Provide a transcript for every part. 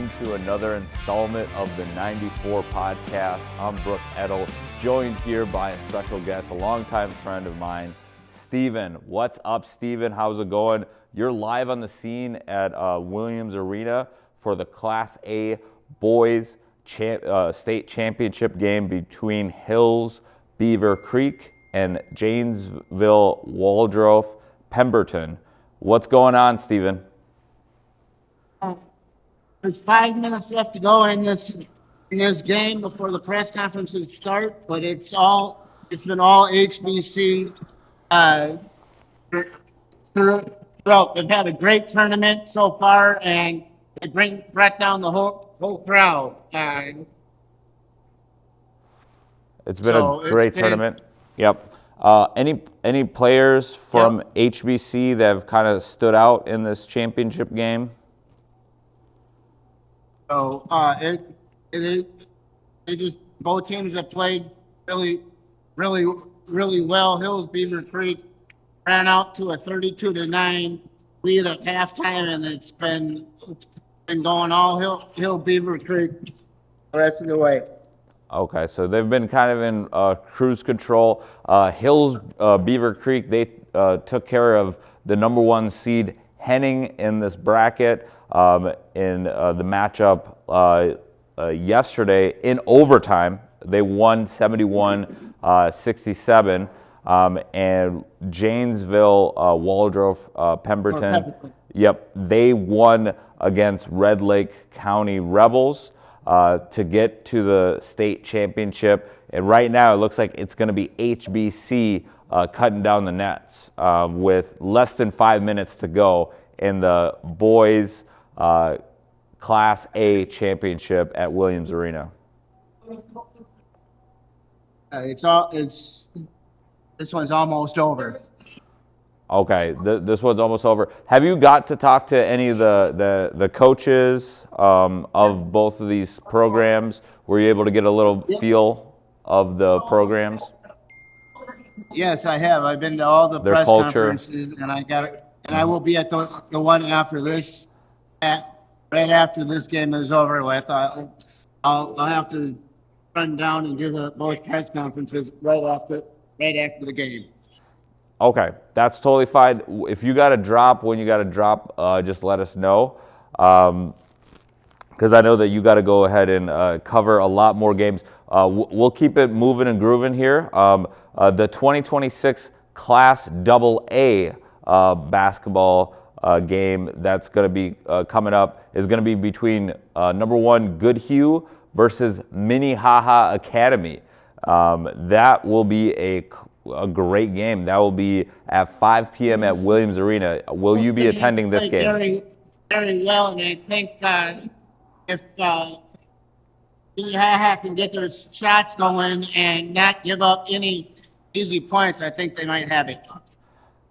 into another installment of the 94 podcast. I'm Brook, Eddle, joined here by a special guest, a longtime friend of mine, Steven. What's up, Steven? How's it going? You're live on the scene at Williams Arena for the Class A Boys State Championship game between Hills, Beaver Creek, and Janesville, Waldorf, Pemberton. What's going on, Steven? There's 5 minutes left to go in this game before the press conferences start, but it's been all HBC throughout. They've had a great tournament so far, and they brought down the whole crowd. It's been a great tournament. Yep. Any players from HBC that have kind of stood out in this championship game? So both teams have played really well. Hills Beaver Creek ran out to a 32-9 lead at halftime, and it's been going all Hill Beaver Creek the rest of the way. Okay, so they've been kind of in cruise control. Hills Beaver Creek, they took care of the number 1 seed Henning in this bracket in the matchup yesterday in overtime. They won 71-67, and Janesville, Waldorf, Pemberton, they won against Red Lake County Rebels to get to the state championship. And right now it looks like it's going to be HBC cutting down the nets with less than 5 minutes to go in the boys Class A championship at Williams Arena. This one's almost over. Okay, this one's almost over. Have you got to talk to any of the coaches of both of these programs? Were you able to get a little feel of the programs? Yes, I have. I've been to all the press conferences, and I will be at the one after this, right after this game is over with. I'll have to run down and do both press conferences right after the game. Okay, that's totally fine. If you got to drop when you got to drop, just let us know. Because I know that you got to go ahead and cover a lot more games. We'll keep it moving and grooving here. The 2026 Class AA basketball game that's going to be coming up is going to be between number 1 Goodhue versus Minnehaha Academy. That will be a great game. That will be at 5 p.m. at Williams Arena. Will you be attending this game? Very, very well, and I think if Minnehaha can get their shots going and not give up any easy points, I think they might have it.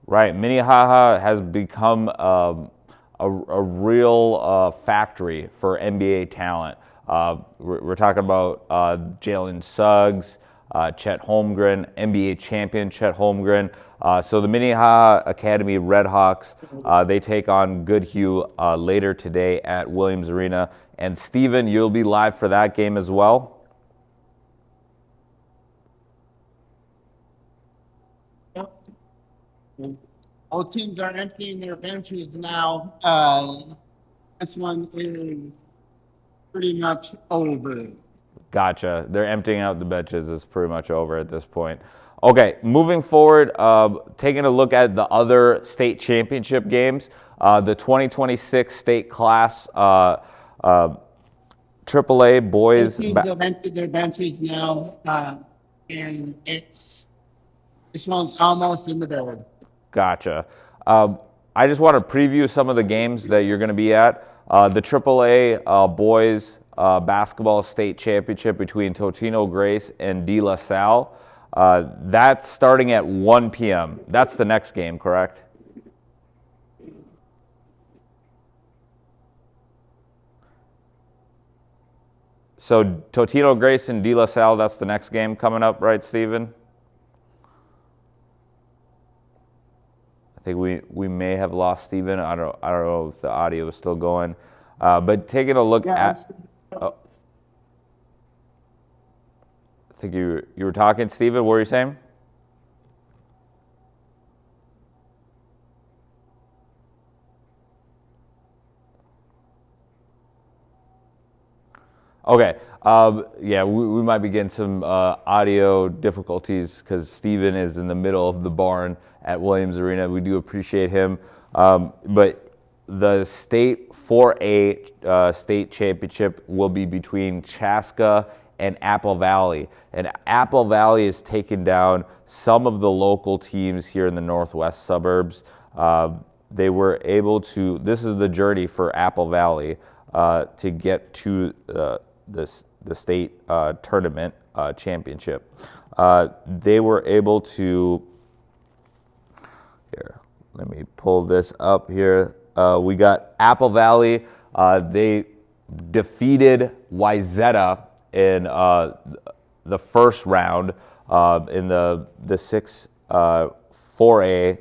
Right. Minnehaha has become a real factory for NBA talent. We're talking about Jalen Suggs, Chet Holmgren, NBA champion Chet Holmgren. So the Minnehaha Academy Redhawks, they take on Goodhue later today at Williams Arena. And Steven, you'll be live for that game as well? Both teams are emptying their benches now. This one is pretty much over. Gotcha. They're emptying out the benches. It's pretty much over at this point. Okay, moving forward, taking a look at the other state championship games, the 2026 state class AAA boys. Both teams have emptied their benches now, and this one's almost in the door. Gotcha. I just want to preview some of the games that you're going to be at. The AAA boys basketball state championship between Totino Grace and De La Salle. That's starting at 1 p.m. That's the next game, correct? So Totino Grace and De La Salle, that's the next game coming up, right, Steven? I think we may have lost Steven. I don't know if the audio is still going. But taking a look Yeah, at, I think you were talking, Stephen. What were you saying? Okay. Yeah, we might be getting some audio difficulties because Steven is in the middle of the barn at Williams Arena. We do appreciate him. But the state 4A state championship will be between Chaska and Apple Valley. And Apple Valley has taken down some of the local teams here in the northwest suburbs. They were able to, this is the journey for Apple Valley to get to the state tournament championship. They were able to, here, let me pull this up here. We got Apple Valley. They defeated Wyzetta in the first round in the 6 4A.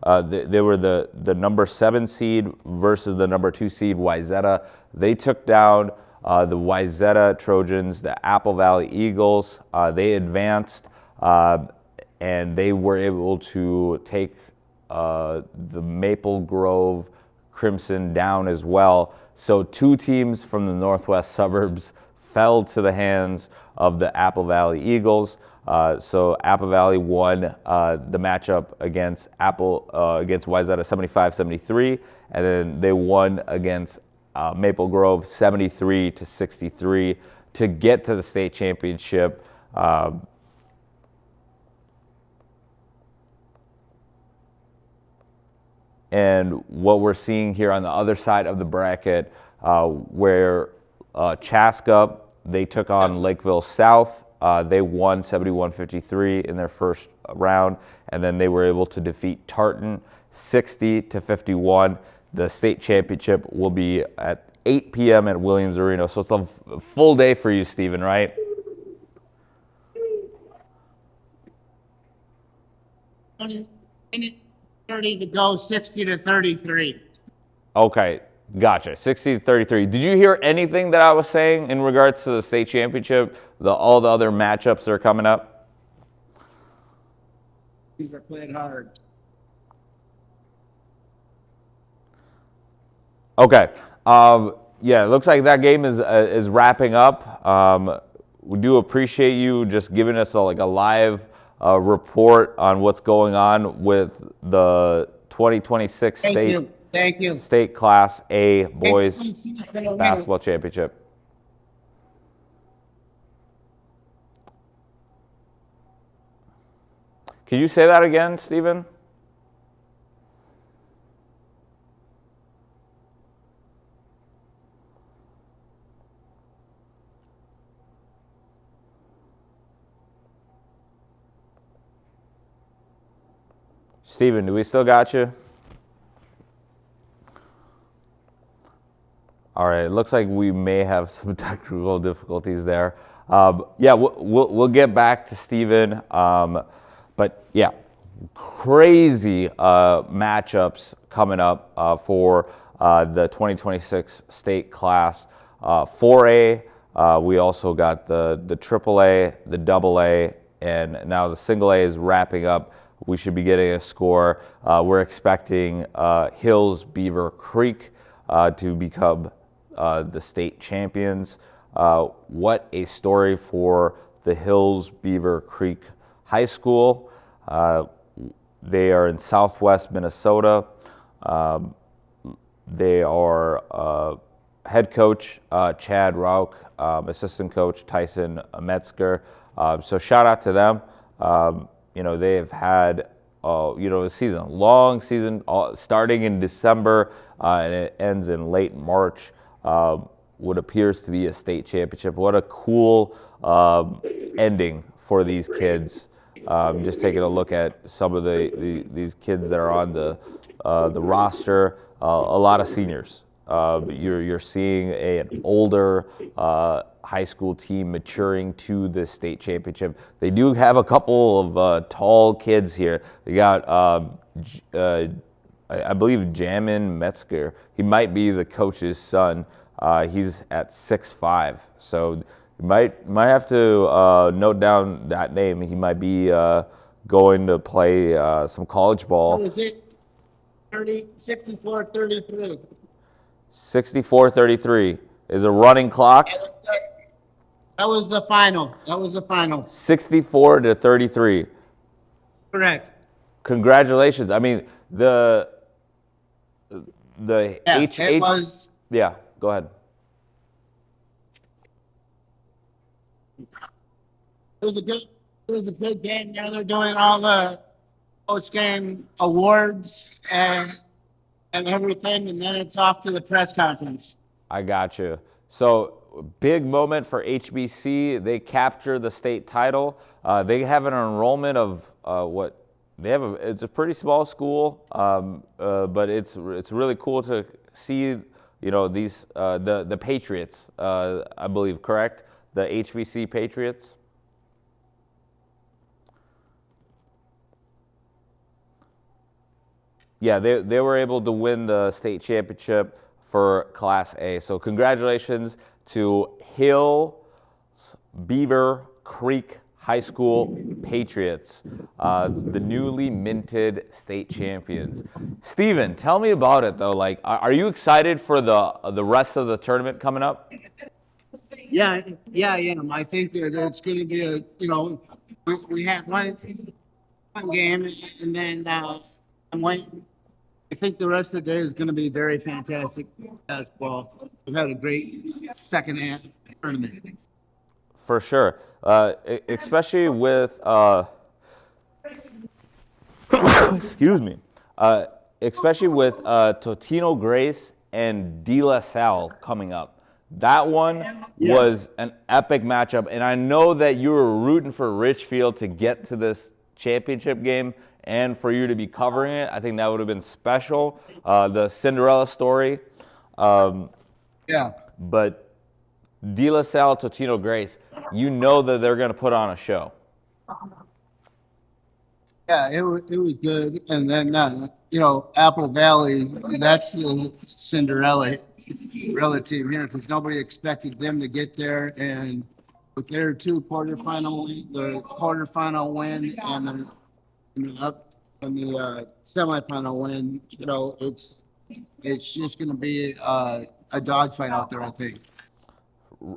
They were the number 7 seed versus the number 2 seed Wyzetta. They took down the Wyzetta Trojans, the Apple Valley Eagles. They advanced and they were able to take the Maple Grove Crimson down as well. So 2 teams from the northwest suburbs fell to the hands of the Apple Valley Eagles. So Apple Valley won the matchup against against Wyzetta 75-73, and then they won against Maple Grove 73-63 to get to the state championship. And what we're seeing here on the other side of the bracket, where Chaska, they took on Lakeville South. They won 71-53 in their first round, and then they were able to defeat Tartan 60-51. The state championship will be at 8 p.m. at Williams Arena. So it's a full day for you, Stephen, right? Minute 30 to go, 60-33. Okay, gotcha. 60-33. Did you hear anything that I was saying in regards to the state championship, all the other matchups that are coming up? These are playing hard. Okay. Yeah, it looks like that game is wrapping up. We do appreciate you just giving us a live report on what's going on with the 2026 Thank you. State Class A Boys Basketball Championship. Can you say that again, Stephen? Stephen, do we still got you? All right, it looks like we may have some technical difficulties there. Yeah, we'll get back to Stephen. But yeah, crazy matchups coming up for the 2026 state class 4A. We also got the AAA, the AA, and now the single A is wrapping up. We should be getting a score. We're expecting Hills Beaver Creek to become the state champions. What a story for the Hills Beaver Creek High School. They are in southwest Minnesota. They are head coach Chad Rauch, assistant coach Tyson Metzger. So shout out to them. They have had a season, long season, starting in December and it ends in late March. What appears to be a state championship. What a cool ending for these kids. Just taking a look at some of these kids that are on the roster, a lot of seniors. You're seeing an older high school team maturing to the state championship. They do have a couple of tall kids here. They got I believe Jamin Metzger. He might be the coach's son. He's at 6'5", so you might have to note down that name. He might be going to play some college ball. What was it? 64-33. 64-33 is a running clock. That was the final. 64-33. Correct. Congratulations. I mean, the it was. Yeah, go ahead. It was a good game. Now they're doing all the post-game awards and everything, and then it's off to the press conference. I got you. So big moment for HBC. They capture the state title. They have an enrollment of it's a pretty small school, but it's really cool to see these the Patriots. I believe, correct? The HBC Patriots. Yeah, they were able to win the state championship for Class A. So congratulations to Beaver Creek High School Patriots, the newly minted state champions. Steven, tell me about it though. Like, are you excited for the rest of the tournament coming up? Yeah, I am. I think that it's going to be we had one game, and then I think the rest of the day is going to be very fantastic basketball. We've had a great second half tournament. For sure, especially with excuse me, especially with Totino Grace and De La Salle coming up. That one was an epic matchup, and I know that you were rooting for Richfield to get to this championship game and for you to be covering it. I think that would have been special. The Cinderella story. But De La Salle, Totino Grace, you know that they're going to put on a show. Yeah, it was good. And then, Apple Valley, that's the Cinderella team here, because nobody expected them to get there. And with their two quarterfinal win and the semifinal win, it's just going to be a dogfight out there, I think.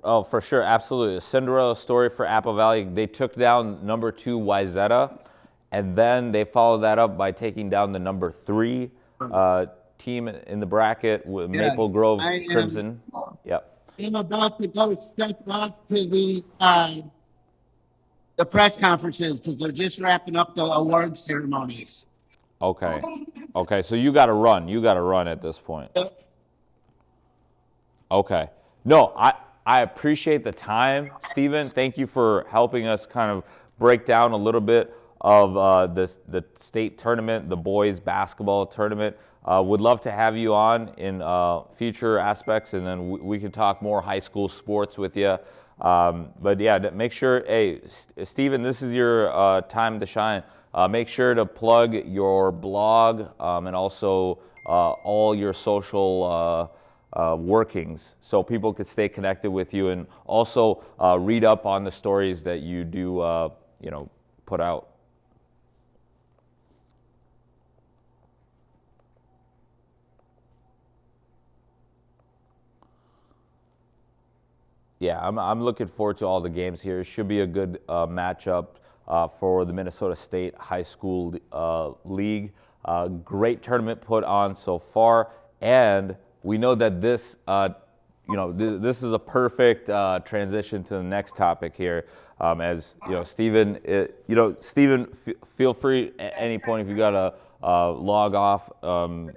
Oh, for sure, absolutely. A Cinderella story for Apple Valley. They took down number 2 Wayzata, and then they followed that up by taking down the number 3 team in the bracket with Maple Grove Crimson. Yep. I'm about to go step off to the press conferences because they're just wrapping up the award ceremonies. Okay. So you got to run. You got to run at this point. Okay. No, I appreciate the time, Steven. Thank you for helping us kind of break down a little bit of the state tournament, the boys basketball tournament. Would love to have you on in future aspects, and then we can talk more high school sports with you. But yeah, make sure, hey, Steven, this is your time to shine. Make sure to plug your blog and also all your social workings so people could stay connected with you, and also read up on the stories that you do, put out. Yeah, I'm looking forward to all the games here. It should be a good matchup for the Minnesota State High School League. Great tournament put on so far, and we know that this, this is a perfect transition to the next topic here. As Steven, Steven, feel free at any point if you got to log off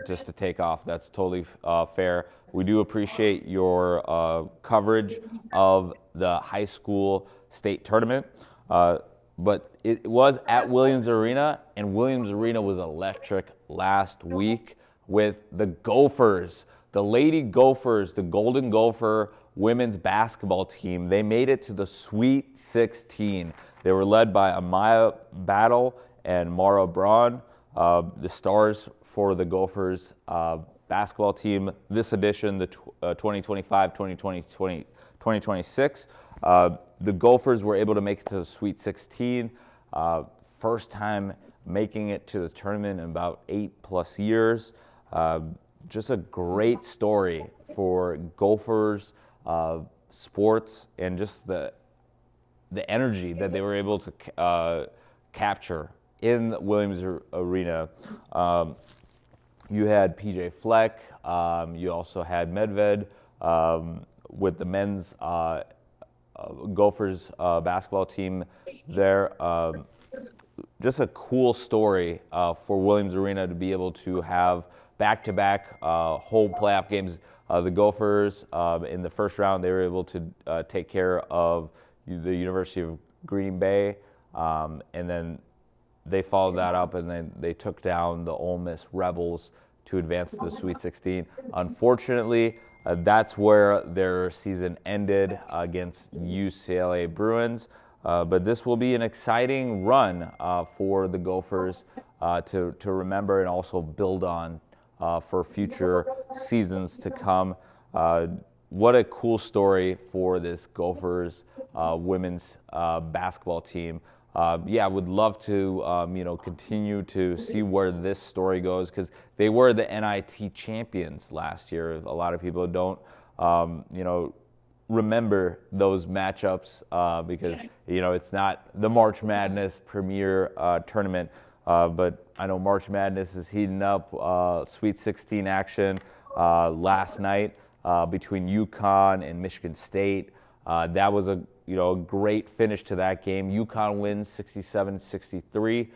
just to take off. That's totally fair. We do appreciate your coverage of the high school state tournament. But it was at Williams Arena, and Williams Arena was electric last week with the Gophers. The Lady Gophers, the Golden Gopher women's basketball team, they made it to the Sweet 16. They were led by Amaya Battle and Mara Braun, the stars for the Gophers basketball team this edition, the 2025-2026. The Gophers were able to make it to the Sweet 16. First time making it to the tournament in about 8+ years. Just a great story for Gophers sports, and just the energy that they were able to capture in Williams Arena. You had PJ Fleck. You also had Medved with the men's Gophers basketball team there. Just a cool story for Williams Arena to be able to have back-to-back home playoff games. The Gophers, in the first round, they were able to take care of the University of Green Bay, and then they followed that up, and then they took down the Ole Miss Rebels to advance to the Sweet 16. Unfortunately, that's where their season ended against UCLA Bruins. But this will be an exciting run for the Gophers to remember and also build on for future seasons to come. What a cool story for this Gophers women's basketball team. Yeah, would love to continue to see where this story goes, because they were the NIT champions last year. A lot of people don't remember those matchups because it's not the March Madness premier tournament, but I know March Madness is heating up. Sweet 16 action last night between UConn and Michigan State. That was a great finish to that game. UConn wins 67-63.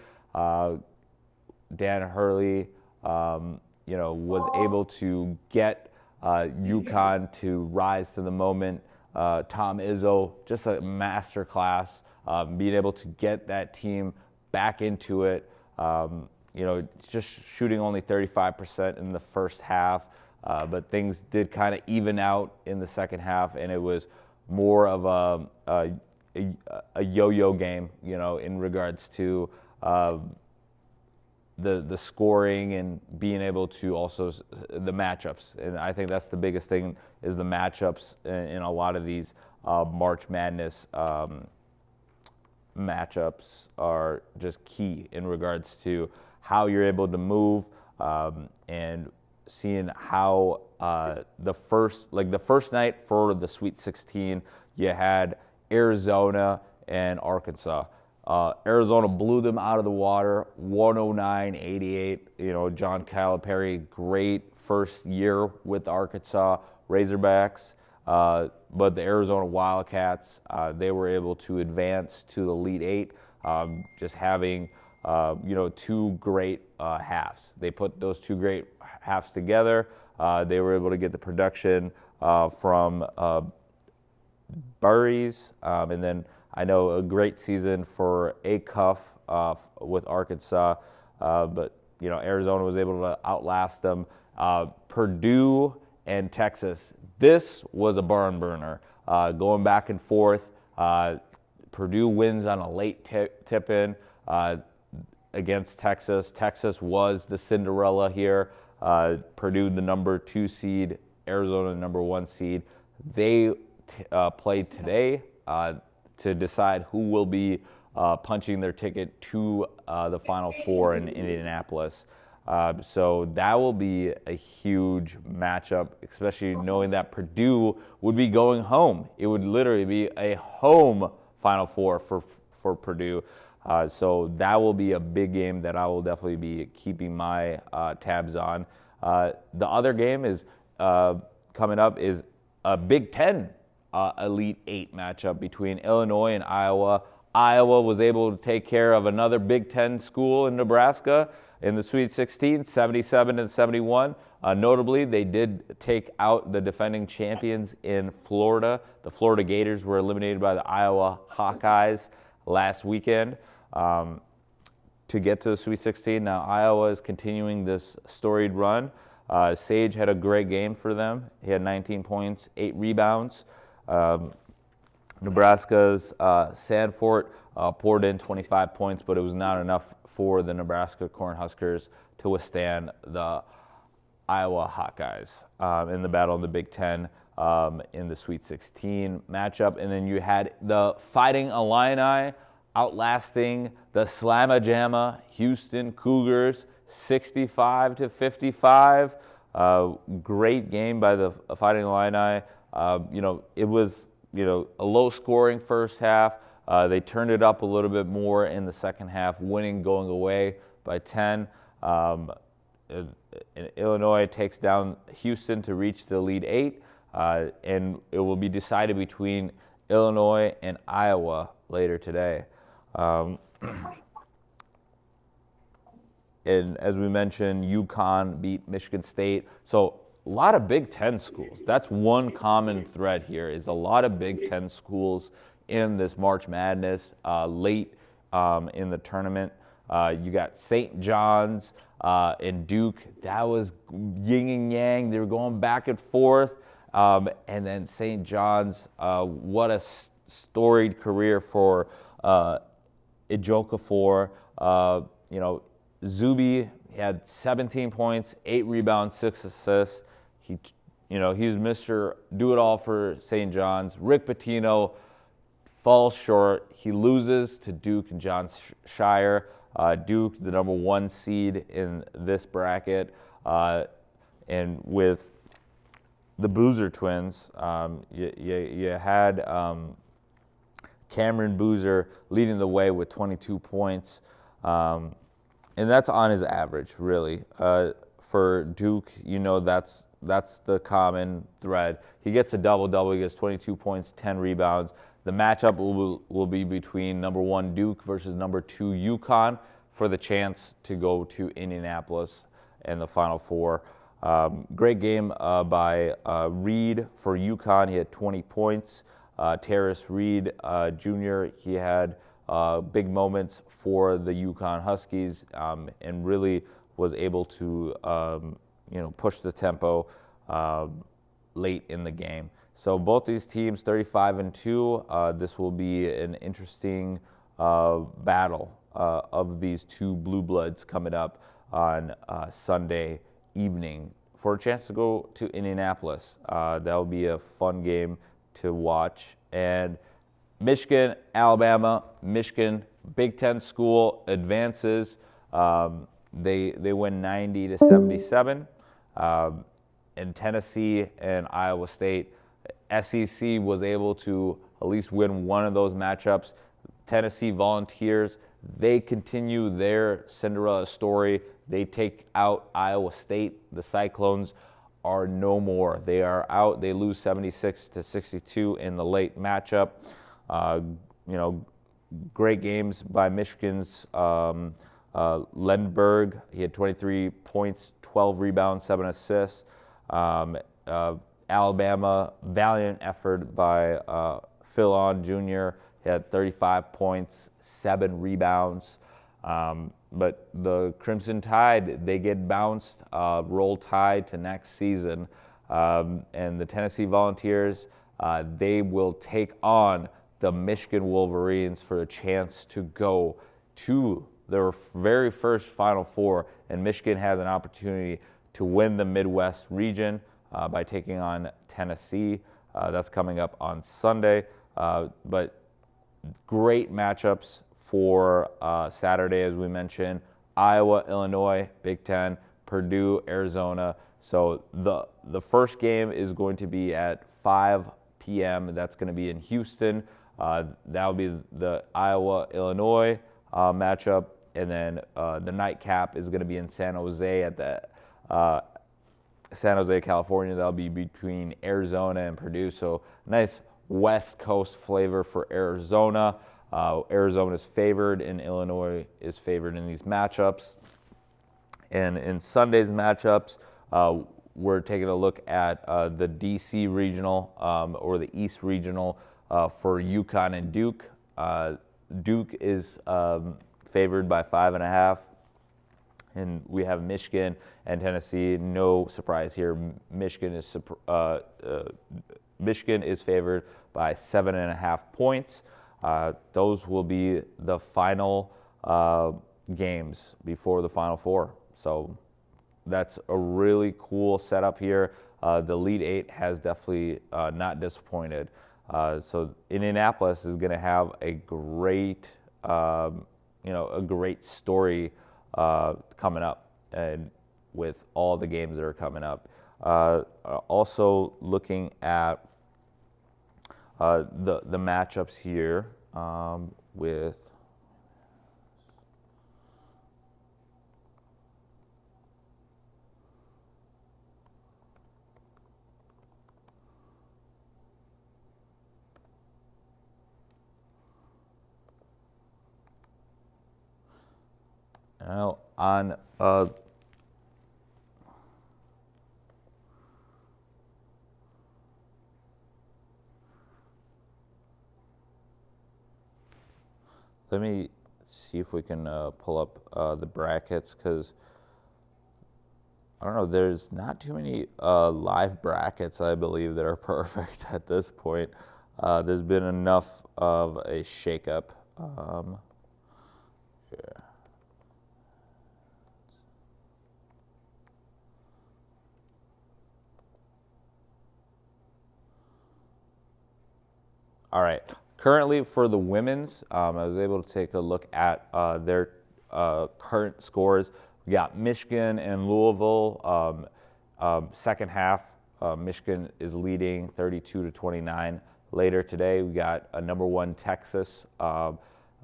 Dan Hurley was able to get UConn to rise to the moment. Tom Izzo, just a masterclass, being able to get that team back into it. Just shooting only 35% in the first half, but things did kind of even out in the second half, and it was more of a yo-yo game, in regards to the scoring and being able to also the matchups. And I think that's the biggest thing, is the matchups in a lot of these March Madness matchups are just key in regards to how you're able to move, and seeing how the first night for the Sweet 16, you had Arizona and Arkansas. Arizona blew them out of the water, 109-88. John Calipari, great first year with the Arkansas Razorbacks, but the Arizona Wildcats, they were able to advance to the Elite Eight, just having two great halves. They put those two great halves together. They were able to get the production from Burries, and then I know a great season for Acuff with Arkansas, but Arizona was able to outlast them. Purdue and Texas, this was a barn burner, going back and forth. Purdue wins on a late tip-in against Texas. Texas was the Cinderella here. Purdue the number 2 seed, Arizona the number 1 seed. They played today to decide who will be punching their ticket to the Final Four in Indianapolis. So that will be a huge matchup, especially knowing that Purdue would be going home. It would literally be a home Final Four for Purdue. So that will be a big game that I will definitely be keeping my tabs on. The other game is coming up is a Big Ten Elite Eight matchup between Illinois and Iowa. Iowa was able to take care of another Big Ten school in Nebraska in the Sweet 16, 77-71. Notably, they did take out the defending champions in Florida. The Florida Gators were eliminated by the Iowa Hawkeyes last weekend to get to the Sweet 16. Now Iowa is continuing this storied run. Sage had a great game for them. He had 19 points, 8 rebounds. Nebraska's Sanford poured in 25 points, but it was not enough for the Nebraska Cornhuskers to withstand the Iowa Hawkeyes in the battle in the Big Ten in the Sweet 16 matchup. And then you had the Fighting Illini outlasting the Slamma Jamma Houston Cougars 65-55. Great game by the Fighting Illini. It was a low-scoring first half. They turned it up a little bit more in the second half, winning going away by 10. Illinois takes down Houston to reach the lead 8, and it will be decided between Illinois and Iowa later today. And as we mentioned, UConn beat Michigan State. So a lot of Big Ten schools. That's one common thread here, is a lot of Big Ten schools in this March Madness late in the tournament. You got St. John's and Duke. That was yin and yang. They were going back and forth. And then St. John's, what a storied career for Ejiofor. Zuby had 17 points, 8 rebounds, 6 assists. He's Mr. Do-It-All for St. John's. Rick Pitino falls short. He loses to Duke and John Shire. Duke, the number 1 seed in this bracket. And with the Boozer twins, you had Cameron Boozer leading the way with 22 points. And that's on his average, really. For Duke, that's the common thread. He gets a double-double. He gets 22 points, 10 rebounds. The matchup will be between number 1 Duke versus number 2 UConn for the chance to go to Indianapolis in the Final Four. Great game by Reed for UConn. He had 20 points. Terrace Reed Jr., he had big moments for the UConn Huskies and really was able to push the tempo late in the game. So both these teams 35-2. This will be an interesting battle of these two blue bloods coming up on Sunday evening for a chance to go to Indianapolis. That'll be a fun game to watch. And Michigan, Alabama, Michigan, Big Ten school advances. They win 90-77. And Tennessee and Iowa State, SEC was able to at least win one of those matchups. Tennessee Volunteers, they continue their Cinderella story. They take out Iowa State. The Cyclones are no more. They are out. They lose 76-62 in the late matchup. Great games by Michigan's Lindbergh. He had 23 points, 12 rebounds, 7 assists. Alabama, valiant effort by Phil On Jr. He had 35 points, 7 rebounds. But the Crimson Tide, they get bounced, roll tide to next season. And the Tennessee Volunteers, they will take on the Michigan Wolverines for a chance to go to their very first Final Four. And Michigan has an opportunity to win the Midwest region by taking on Tennessee. That's coming up on Sunday. But great matchups for Saturday, as we mentioned. Iowa, Illinois, Big Ten, Purdue, Arizona. So the first game is going to be at 5 p.m. That's going to be in Houston. That'll be the Iowa-Illinois matchup. And then the nightcap is going to be in San Jose at the San Jose, California. That'll be between Arizona and Purdue. So nice West Coast flavor for Arizona. Arizona is favored and Illinois is favored in these matchups. And in Sunday's matchups, we're taking a look at the DC regional or the East regional for UConn and Duke. Duke is favored by 5.5. And we have Michigan and Tennessee. No surprise here. Michigan is favored by 7.5 points. Those will be the final games before the Final Four. So that's a really cool setup here. The Elite Eight has definitely not disappointed. So Indianapolis is going to have a great, a great story coming up, and with all the games that are coming up. Also looking at the matchups here with. Now on let me see if we can pull up the brackets, because I don't know, there's not too many live brackets, I believe, that are perfect at this point. There's been enough of a shakeup. Yeah. All right. Currently for the women's, I was able to take a look at their current scores. We got Michigan and Louisville. Second half, Michigan is leading 32-29. Later today, we got a number 1 Texas.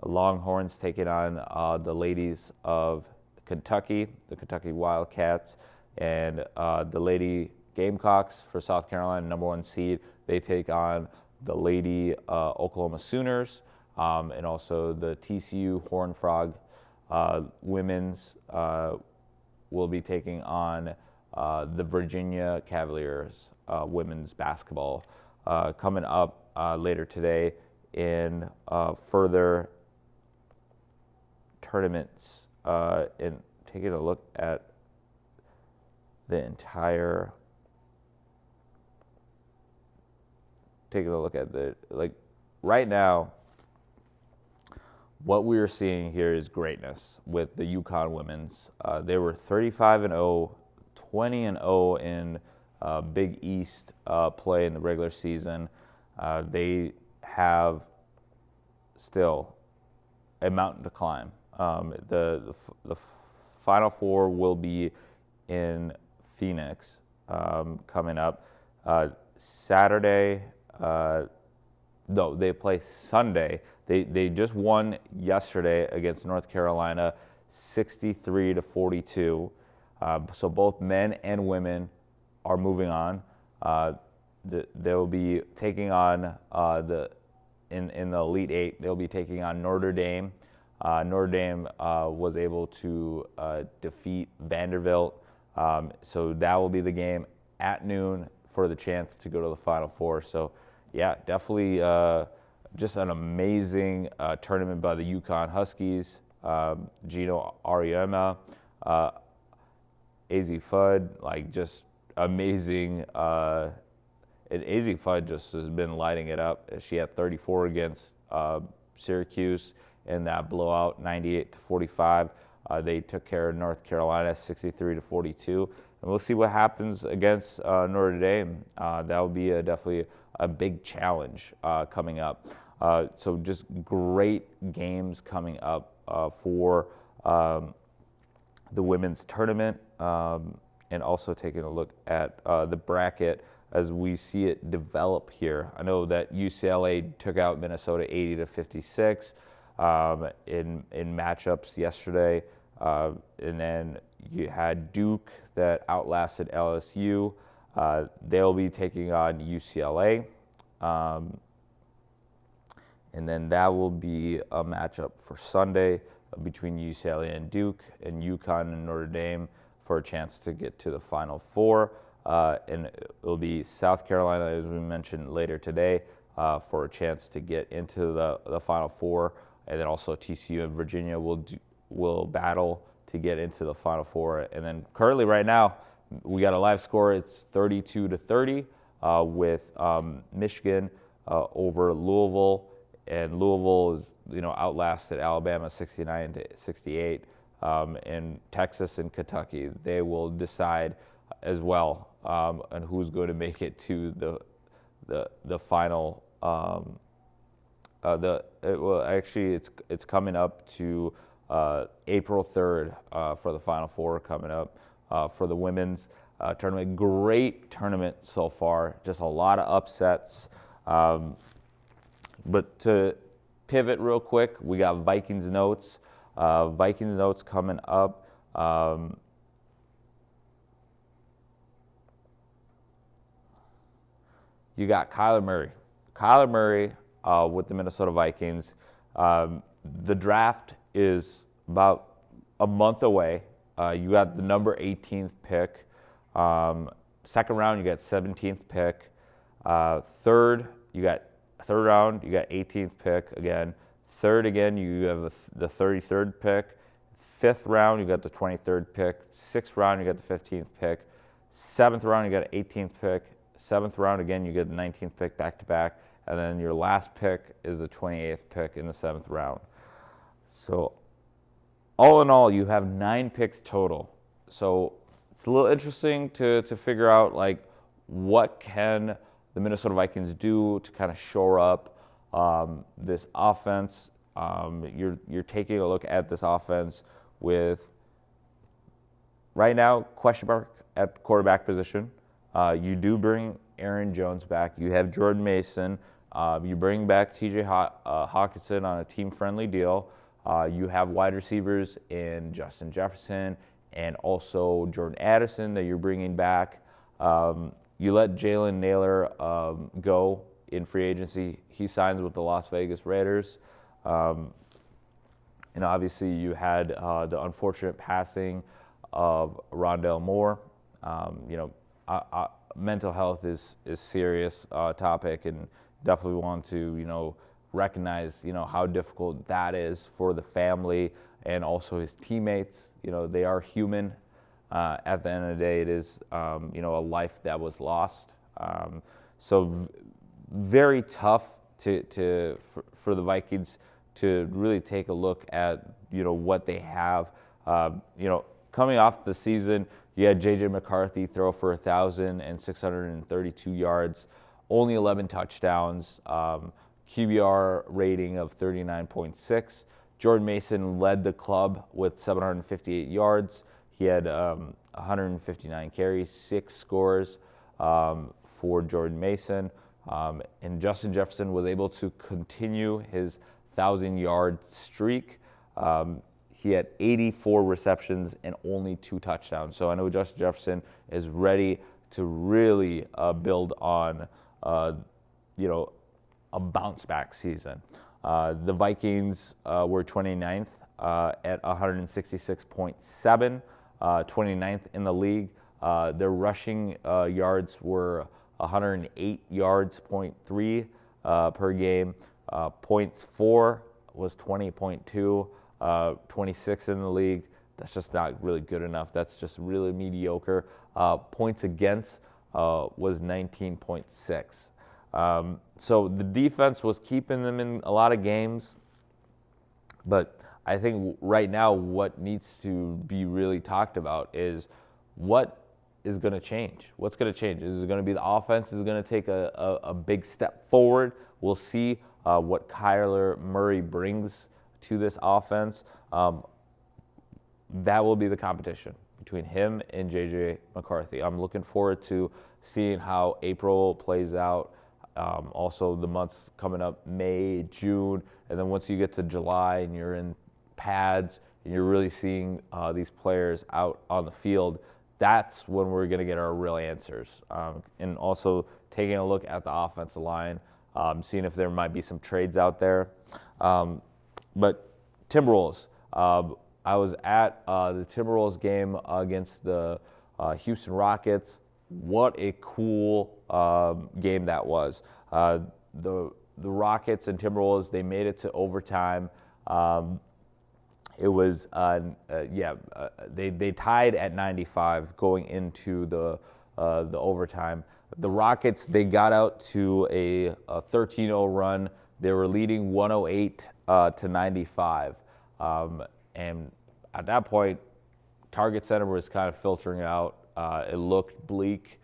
Longhorns taking on the ladies of Kentucky, the Kentucky Wildcats, and the Lady Gamecocks for South Carolina, number 1 seed. They take on the Lady Oklahoma Sooners, and also the TCU Horned Frog women's will be taking on the Virginia Cavaliers women's basketball coming up later today in further tournaments, and taking a look at the entire. Taking a look at right now, what we are seeing here is greatness with the UConn women's. They were 35-0, 20-0 in Big East play in the regular season. They have still a mountain to climb. The Final Four will be in Phoenix coming up Saturday. No, they play Sunday. They just won yesterday against North Carolina, 63-42. So both men and women are moving on. They will be taking on in the Elite Eight. They'll be taking on Notre Dame. Notre Dame was able to defeat Vanderbilt. So that will be the game at noon for the chance to go to the Final Four. So, yeah, definitely just an amazing tournament by the UConn Huskies. Gino Ariema, AZ Fudd, just amazing. And AZ Fudd just has been lighting it up. She had 34 against Syracuse in that blowout, 98-45. They took care of North Carolina, 63-42. And we'll see what happens against Notre Dame. That will be definitely a big challenge coming up. So just great games coming up for the women's tournament, and also taking a look at the bracket as we see it develop here. I know that UCLA took out Minnesota 80-56 in matchups yesterday. And then you had Duke that outlasted LSU. They'll be taking on UCLA. And then that will be a matchup for Sunday between UCLA and Duke, and UConn and Notre Dame for a chance to get to the Final Four. And it will be South Carolina, as we mentioned later today, for a chance to get into the Final Four. And then also TCU and Virginia will battle to get into the Final Four. And then currently right now, we got a live score. It's 32-30 with Michigan over Louisville, and Louisville is outlasted Alabama 69-68, and Texas and Kentucky. They will decide as well on who's going to make it to the final. It's coming up to April 3rd for the Final Four coming up for the women's tournament. Great tournament so far, just a lot of upsets. But to pivot real quick, we got Vikings notes. Vikings notes coming up. You got Kyler Murray. Kyler Murray with the Minnesota Vikings. The draft is about a month away. You got the number 18th pick. Second round, you got 17th pick. Third round, you got 18th pick again. Third again, you have the 33rd pick. Fifth round, you got the 23rd pick. Sixth round, you got the 15th pick. Seventh round, you got an 18th pick. Seventh round, again, you get the 19th pick back to back. And then your last pick is the 28th pick in the 7th round. So all in all, you have 9 picks total. So it's a little interesting to figure out, like, what can the Minnesota Vikings do to kind of shore up this offense. You're taking a look at this offense with, right now, question mark at quarterback position. You do bring Aaron Jones back. You have Jordan Mason. You bring back TJ Hawkinson on a team-friendly deal. You have wide receivers in Justin Jefferson and also Jordan Addison that you're bringing back. You let Jalen Naylor go in free agency. He signs with the Las Vegas Raiders. And obviously you had the unfortunate passing of Rondale Moore. Mental health is serious topic, and definitely want to recognize how difficult that is for the family and also his teammates. They are human. At the end of the day, it is a life that was lost. So very tough for the Vikings to really take a look at what they have. Coming off the season, you had J.J. McCarthy throw for 1,632 yards, only 11 touchdowns, QBR rating of 39.6. Jordan Mason led the club with 758 yards. He had 159 carries, 6 scores for Jordan Mason. And Justin Jefferson was able to continue his 1,000-yard streak. He had 84 receptions and only 2 touchdowns. So I know Justin Jefferson is ready to really build on, a bounce-back season. The Vikings were 29th at 166.7, 29th in the league. Their rushing yards were 108 yards.3 per game. Points for was 20.2. 26 in the league. That's just not really good enough. That's just really mediocre. Points against was 19.6. So the defense was keeping them in a lot of games. But I think right now what needs to be really talked about is what is going to change. What's going to change? Is it going to be the offense is going to take a big step forward? We'll see what Kyler Murray brings to this offense. That will be the competition between him and J.J. McCarthy. I'm looking forward to seeing how April plays out. Also, the months coming up, May, June, and then once you get to July and you're in pads and you're really seeing these players out on the field, that's when we're going to get our real answers. And also taking a look at the offensive line, seeing if there might be some trades out there. But Timberwolves, I was at the Timberwolves game against the Houston Rockets. What a cool game that was. The Rockets and Timberwolves, they made it to overtime. It was, they tied at 95 going into the overtime. The Rockets, they got out to a 13-0 run. They were leading 108 to 95. And at that point, Target Center was kind of filtering out. It looked bleak.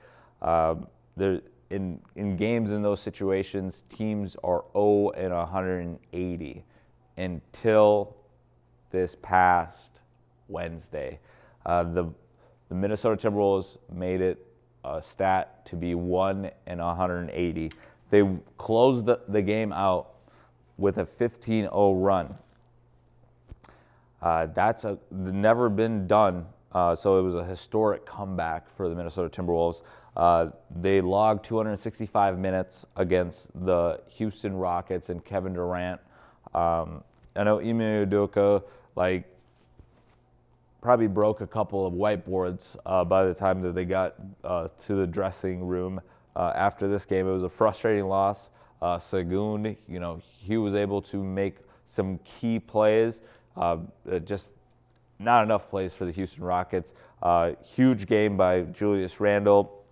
In games in those situations, teams are 0 and 180 until this past Wednesday. The Minnesota Timberwolves made it a stat to be 1 and 180. They closed the game out with a 15-0 run. That's never been done, so it was a historic comeback for the Minnesota Timberwolves. They logged 265 minutes against the Houston Rockets and Kevin Durant. I know Ime Udoka, probably broke a couple of whiteboards by the time that they got to the dressing room after this game. It was a frustrating loss. Sagoon, he was able to make some key plays, just not enough plays for the Houston Rockets. Huge game by Julius Randle,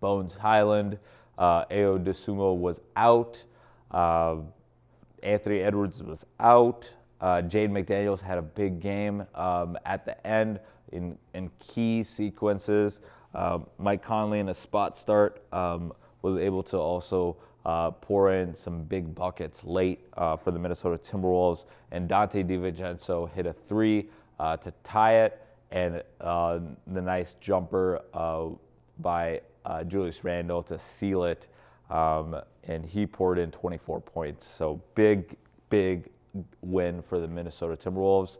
Bones Highland, Ayo Dosunmu was out, Anthony Edwards was out. Jaden McDaniels had a big game at the end in key sequences. Mike Conley in a spot start was able to also pour in some big buckets late for the Minnesota Timberwolves. And Dante DiVincenzo hit a 3 to tie it, and the nice jumper by Julius Randle to seal it. And he poured in 24 points. So big win for the Minnesota Timberwolves.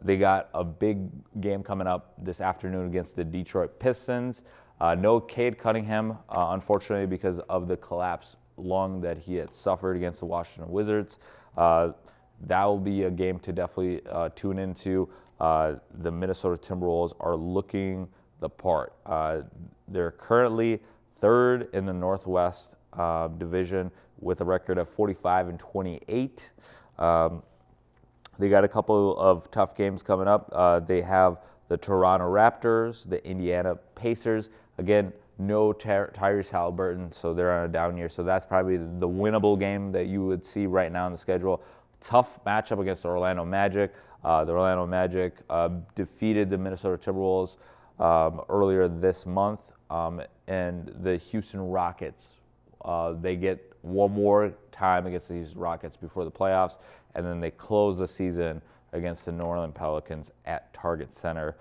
They got a big game coming up this afternoon against the Detroit Pistons. No Cade Cunningham, unfortunately, because of the collapsed lung that he had suffered against the Washington Wizards. That will be a game to definitely tune into. The Minnesota Timberwolves are looking the part. They're currently third in the Northwest Division with a record of 45 and 28. They got a couple of tough games coming up. They have the Toronto Raptors, the Indiana Pacers. Again, no Tyrese Halliburton, so they're on a down year. So that's probably the winnable game that you would see right now in the schedule. Tough matchup against the Orlando Magic. The Orlando Magic defeated the Minnesota Timberwolves earlier this month. And the Houston Rockets, they get one more time against these Rockets before the playoffs, and then they close the season against the New Orleans Pelicans at Target Center.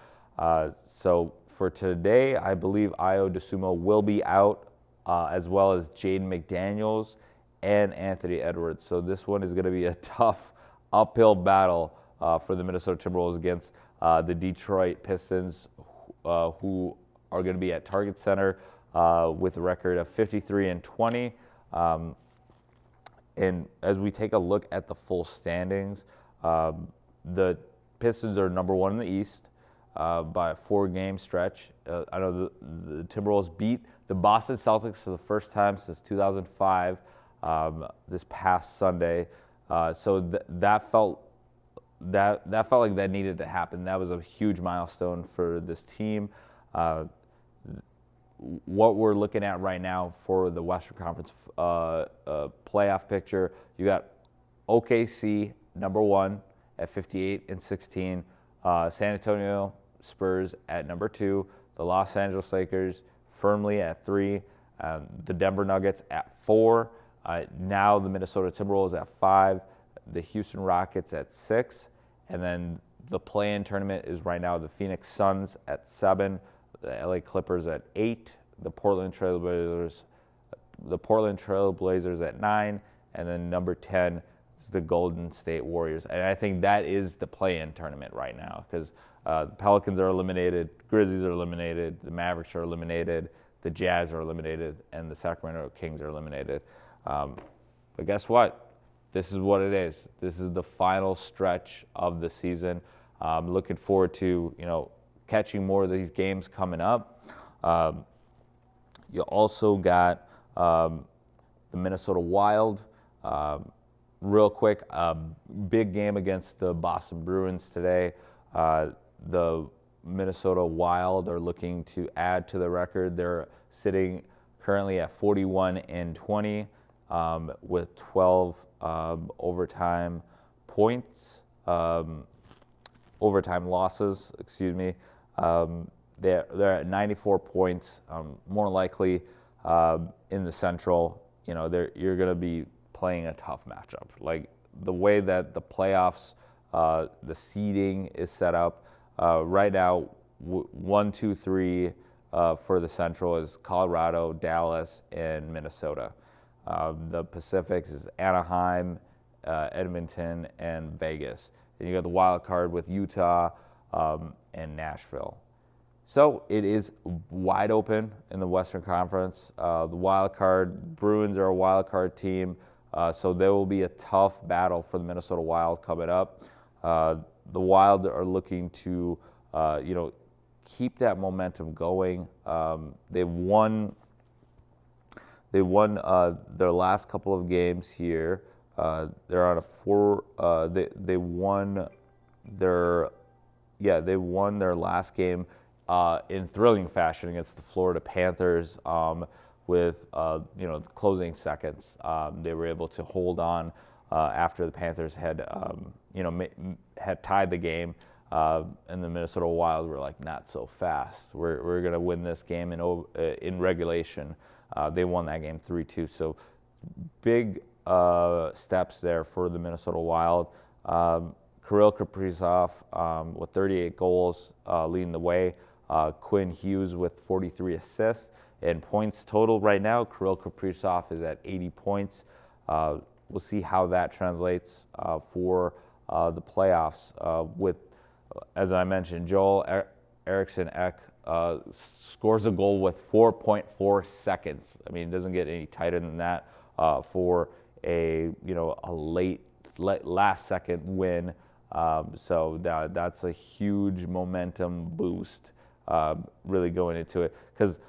So for today, I believe Ayo Dosunmu will be out, as well as Jaden McDaniels and Anthony Edwards. So this one is going to be a tough uphill battle for the Minnesota Timberwolves against the Detroit Pistons, who are going to be at Target Center with a record of 53 and 20. And as we take a look at the full standings, the Pistons are number 1 in the East by a 4-game stretch. I know the Timberwolves beat the Boston Celtics for the first time since 2005 this past Sunday. So that felt like that needed to happen. That was a huge milestone for this team. What we're looking at right now for the Western Conference playoff picture, you got OKC number 1 at 58 and 16, San Antonio Spurs at number 2, the Los Angeles Lakers firmly at 3, the Denver Nuggets at 4, now the Minnesota Timberwolves at 5, the Houston Rockets at 6, and then the play-in tournament is right now the Phoenix Suns at 7, the LA Clippers at 8, the Portland Trailblazers at 9, and then number 10 is the Golden State Warriors. And I think that is the play-in tournament right now, because the Pelicans are eliminated, Grizzlies are eliminated, the Mavericks are eliminated, the Jazz are eliminated, and the Sacramento Kings are eliminated. But guess what? This is what it is. This is the final stretch of the season. I'm looking forward to catching more of these games coming up. You also got the Minnesota Wild. Real quick, big game against the Boston Bruins today. The Minnesota Wild are looking to add to the record. They're sitting currently at 41-20 with 12 overtime points, overtime losses, excuse me. They're at 94 points. More likely in the Central, you're going to be playing a tough matchup. Like the way that the playoffs, the seeding is set up right now, 1, 2, 3 for the Central is Colorado, Dallas, and Minnesota. The Pacifics is Anaheim, Edmonton, and Vegas. And you got the wild card with Utah and Nashville. So it is wide open in the Western Conference. The wild card, Bruins are a wild card team, so there will be a tough battle for the Minnesota Wild coming up. The Wild are looking to, keep that momentum going. They've won their last couple of games here. They're on a 4. They won their last game in thrilling fashion against the Florida Panthers with the closing seconds. They were able to hold on after the Panthers had tied the game. And the Minnesota Wild were like, not so fast. We're going to win this game in regulation. They won that game 3-2. So big steps there for the Minnesota Wild. Kirill Kaprizov with 38 goals leading the way. Quinn Hughes with 43 assists. And points total right now, Kirill Kaprizov is at 80 points. We'll see how that translates for the playoffs with, as I mentioned, Joel Eriksson Ek scores a goal with 4.4 seconds. I mean, it doesn't get any tighter than that for a late last second win. So that's a huge momentum boost, really going into it. Because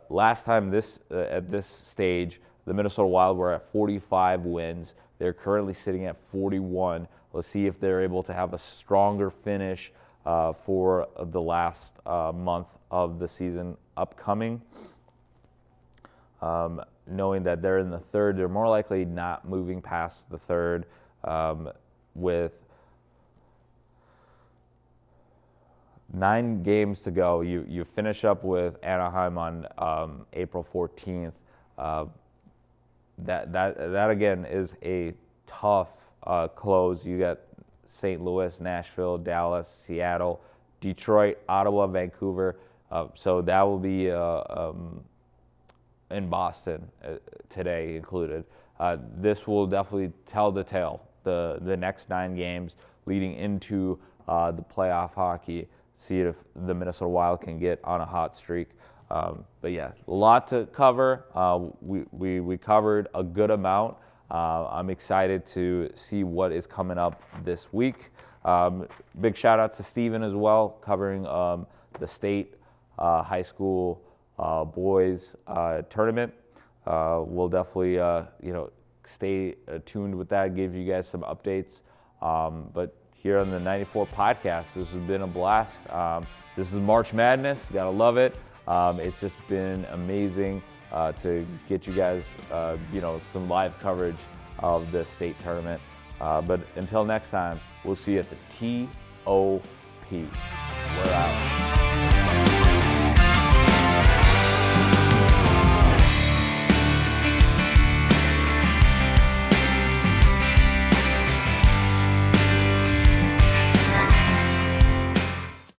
last time at this stage, the Minnesota Wild were at 45 wins. They're currently sitting at 41. Let's see if they're able to have a stronger finish for the last month of the season upcoming. Knowing that they're in the third, they're more likely not moving past the third with 9 games to go. You finish up with Anaheim on April 14th. That again is a tough close. You got St. Louis, Nashville, Dallas, Seattle, Detroit, Ottawa, Vancouver. So that will be in Boston today included. This will definitely tell the tale. The next 9 games leading into the playoff hockey. See if the Minnesota Wild can get on a hot streak. But yeah, a lot to cover. We covered a good amount. I'm excited to see what is coming up this week. Big shout out to Steven as well, covering the state high school boys tournament. We'll definitely stay tuned with that, give you guys some updates. But here on the 94 podcast, this has been a blast. This is March Madness. Gotta love it. It's just been amazing to get you guys, some live coverage of the state tournament. But until next time, we'll see you at the TOP. We're out.